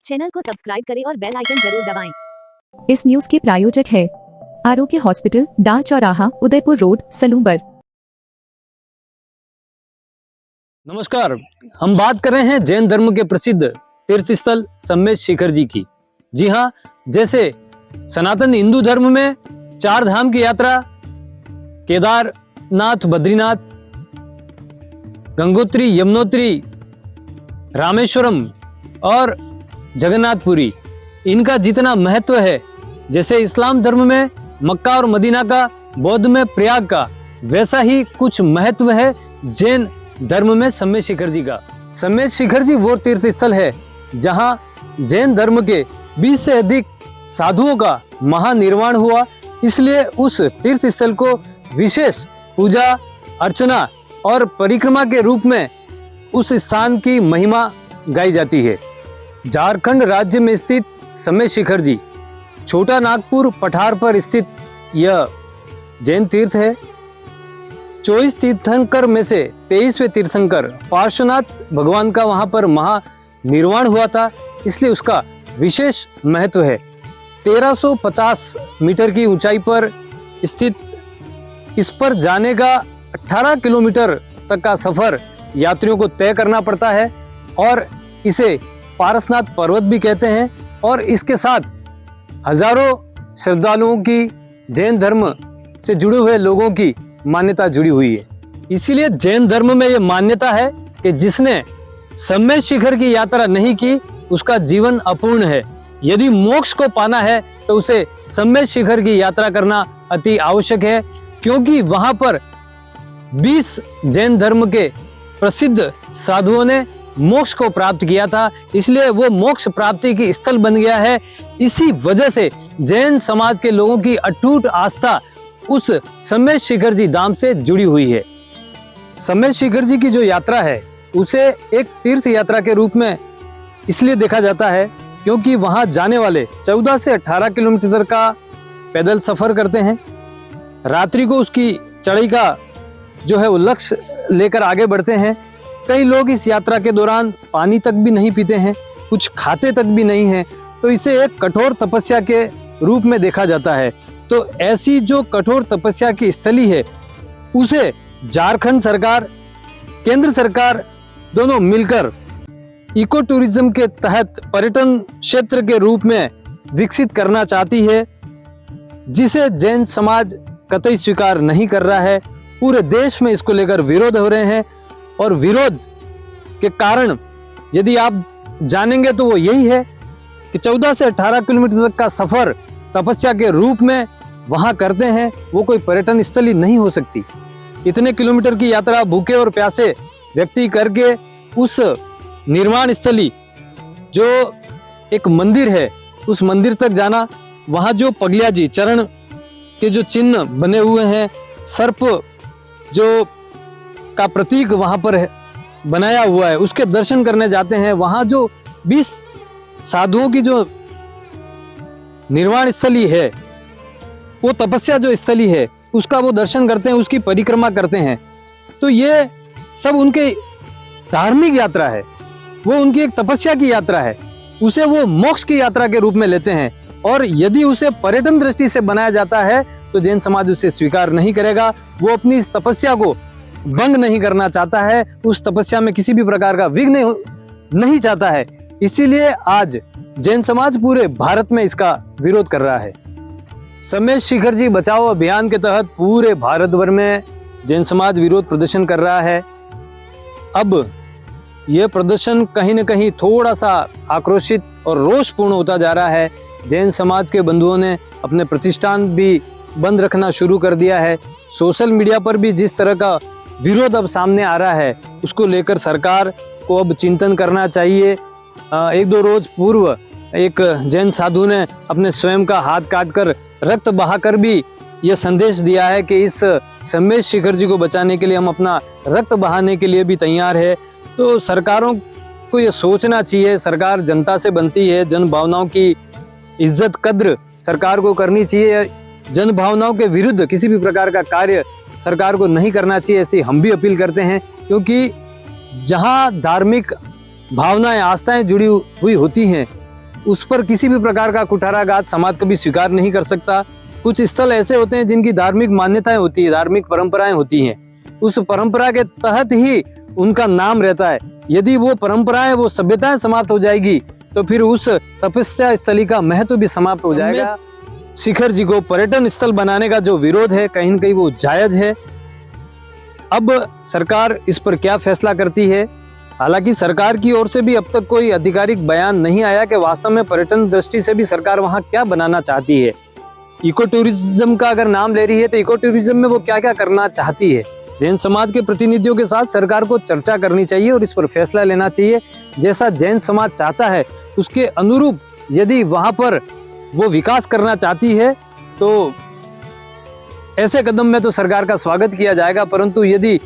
Channel को subscribe करें और बेल आइकन जरूर दबाएं। इस न्यूज के प्रायोजक है आरोग्य हॉस्पिटल, डाल चौराहा, उदयपुर रोड, सलूबर। नमस्कार, हम बात कर रहे हैं जैन धर्म के प्रसिद्ध तीर्थ स्थल सम्मेद शिखर जी की। जी हाँ, जैसे सनातन हिंदू धर्म में 4 धाम की यात्रा केदारनाथ, बद्रीनाथ, गंगोत्री, यमुनोत्री, रामेश्वरम और जगन्नाथपुरी, इनका जितना महत्व है, जैसे इस्लाम धर्म में मक्का और मदीना का, बौद्ध में प्रयाग का, वैसा ही कुछ महत्व है जैन धर्म में सम्मेद शिखर जी का। सम्मेद शिखर जी वो तीर्थ स्थल है जहां जैन धर्म के 20 से अधिक साधुओं का महानिर्वाण हुआ। इसलिए उस तीर्थ स्थल को विशेष पूजा अर्चना और परिक्रमा के रूप में उस स्थान की महिमा गाई जाती है। झारखंड राज्य में स्थित सम्मेद शिखर जी छोटा नागपुर पठार पर स्थित यह जैन तीर्थ है। 24 तीर्थंकर में से 23वें तीर्थंकर पार्श्वनाथ भगवान का वहां पर महानिर्वाण हुआ था, इसलिए उसका विशेष महत्व है। 1350 मीटर की ऊंचाई पर स्थित इस पर जाने का 18 किलोमीटर तक का सफर यात्रियों को तय करना पड़ता है और इसे पारसनाथ पर्वत भी कहते हैं। और इसके साथ हजारों श्रद्धालुओं की जैन धर्म से जुड़े हुए लोगों की मान्यता जुड़ी हुई है। इसीलिए जैन धर्म में यह मान्यता है कि जिसने सम्मेद शिखर की यात्रा नहीं की उसका जीवन अपूर्ण है। यदि मोक्ष को पाना है तो उसे सम्मेद शिखर की यात्रा करना अति आवश्यक है, क्योंकि वहां पर 20 जैन धर्म के प्रसिद्ध साधुओं ने मोक्ष को प्राप्त किया था, इसलिए वो मोक्ष प्राप्ति की स्थल बन गया है। इसी वजह से जैन समाज के लोगों की अटूट आस्था उस सम्मेद शिखर जी धाम से जुड़ी हुई है। सम्मेद शिखर जी की जो यात्रा है उसे एक तीर्थ यात्रा के रूप में इसलिए देखा जाता है क्योंकि वहां जाने वाले 14 से 18 किलोमीटर का पैदल सफर करते हैं। रात्रि को उसकी चढ़ाई का जो है वो लक्ष्य लेकर आगे बढ़ते हैं। कई लोग इस यात्रा के दौरान पानी तक भी नहीं पीते हैं, कुछ खाते तक भी नहीं हैं, तो इसे एक कठोर तपस्या के रूप में देखा जाता है। तो ऐसी जो कठोर तपस्या की स्थली है उसे झारखंड सरकार, केंद्र सरकार दोनों मिलकर इको टूरिज्म के तहत पर्यटन क्षेत्र के रूप में विकसित करना चाहती है, जिसे जैन समाज कतई स्वीकार नहीं कर रहा है। पूरे देश में इसको लेकर विरोध हो रहे हैं और विरोध के कारण यदि आप जानेंगे तो वो यही है कि 14 से 18 किलोमीटर तक का सफर तपस्या के रूप में वहां करते हैं, वो कोई पर्यटन स्थली नहीं हो सकती। इतने किलोमीटर की यात्रा भूखे और प्यासे व्यक्ति करके उस निर्माण स्थली जो एक मंदिर है उस मंदिर तक जाना, वहां जो पगलिया जी चरण के जो चिन्ह बने हुए हैं, सर्प जो का प्रतीक वहां पर है, बनाया हुआ है, उसके दर्शन करने जाते हैं। वहां जो 20 साधुओं की जो निर्वाण स्थली है, वो तपस्या जो स्थली है, उसका वो दर्शन करते हैं, उसकी परिक्रमा करते हैं। तो ये सब उनके धार्मिक यात्रा है, वो उनकी एक तपस्या की यात्रा है, उसे वो मोक्ष की यात्रा के रूप में लेते हैं। और यदि उसे पर्यटन दृष्टि से बनाया जाता है तो जैन समाज उसे स्वीकार नहीं करेगा। वो अपनी इस तपस्या को भंग नहीं करना चाहता है, उस तपस्या में किसी भी प्रकार का विघ्न नहीं चाहता है। इसीलिए आज जैन समाज पूरे भारत में इसका विरोध कर रहा है। सम्मेद शिखर जी बचाओ अभियान के तहत पूरे भारत भर में जैन समाज विरोध प्रदर्शन कर रहा है। अब यह प्रदर्शन कहीं न कहीं थोड़ा सा आक्रोशित और रोषपूर्ण होता जा रहा है। जैन समाज के बंधुओं ने अपने प्रतिष्ठान भी बंद रखना शुरू कर दिया है। सोशल मीडिया पर भी जिस तरह का विरोध अब सामने आ रहा है, उसको लेकर सरकार को अब चिंतन करना चाहिए। 1-2 रोज पूर्व एक जैन साधु ने अपने स्वयं का हाथ काटकर रक्त बहाकर भी यह संदेश दिया है कि इस सम्मेद शिखर जी को बचाने के लिए हम अपना रक्त बहाने के लिए भी तैयार है। तो सरकारों को ये सोचना चाहिए, सरकार जनता से बनती है, जन भावनाओं की इज्जत कद्र सरकार को करनी चाहिए। जन भावनाओं के विरुद्ध किसी भी प्रकार का कार्य सरकार को नहीं करना चाहिए, ऐसी हम भी अपील करते हैं। क्योंकि जहां धार्मिक भावनाएं आस्थाएं जुड़ी हुई होती हैं उस पर किसी भी प्रकार का कुठाराघात समाज कभी स्वीकार नहीं कर सकता। कुछ स्थल ऐसे होते हैं जिनकी धार्मिक मान्यताएं होती है, धार्मिक परंपराएं होती हैं, उस परंपरा के तहत ही उनका नाम रहता है। यदि वो परंपराएं, वो सभ्यताएं समाप्त हो जाएगी तो फिर उस तपस्या स्थली का महत्व भी समाप्त हो जाएगा। शिखर जी को पर्यटन स्थल बनाने का जो विरोध है कहीं न कहीं वो जायज है। अब सरकार इस पर क्या फैसला करती है। हालांकि सरकार की ओर से भी अब तक कोई आधिकारिक बयान नहीं आया कि वास्तव में पर्यटन दृष्टि से भी सरकार वहां क्या बनाना चाहती है। इको टूरिज्म का अगर नाम ले रही है तो इको टूरिज्म में वो क्या क्या करना चाहती है। जैन समाज के प्रतिनिधियों के साथ सरकार को चर्चा करनी चाहिए और इस पर फैसला लेना चाहिए। जैसा जैन समाज चाहता है उसके अनुरूप यदि वहां पर वो विकास करना चाहती है तो ऐसे कदम में तो सरकार का स्वागत किया जाएगा, परंतु यदि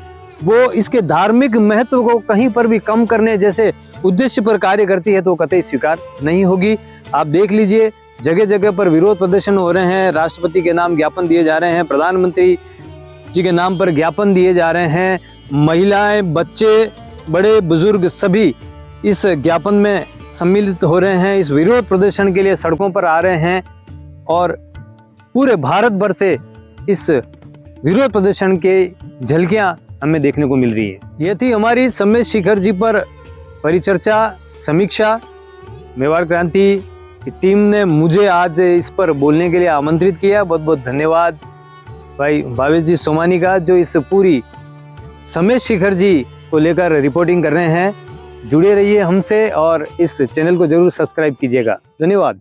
वो इसके धार्मिक महत्व को कहीं पर भी कम करने जैसे उद्देश्य पर कार्य करती है तो कतई स्वीकार नहीं होगी। आप देख लीजिए, जगह जगह पर विरोध प्रदर्शन हो रहे हैं, राष्ट्रपति के नाम ज्ञापन दिए जा रहे हैं, प्रधानमंत्री जी के नाम पर ज्ञापन दिए जा रहे हैं, महिलाएं, बच्चे, बड़े बुजुर्ग सभी इस ज्ञापन में सम्मिलित हो रहे हैं, इस विरोध प्रदर्शन के लिए सड़कों पर आ रहे हैं और पूरे भारत भर से इस विरोध प्रदर्शन के झलकियां हमें देखने को मिल रही है। ये थी हमारी सम्मेद शिखर जी पर परिचर्चा, समीक्षा। मेवाड़ क्रांति की टीम ने मुझे आज इस पर बोलने के लिए आमंत्रित किया। बहुत बहुत धन्यवाद भाई भावेश जी सोमानी का, जो इस पूरी सम्मेद शिखर जी को लेकर रिपोर्टिंग कर रहे हैं। जुड़े रहिए हमसे और इस चैनल को जरूर सब्सक्राइब कीजिएगा। धन्यवाद।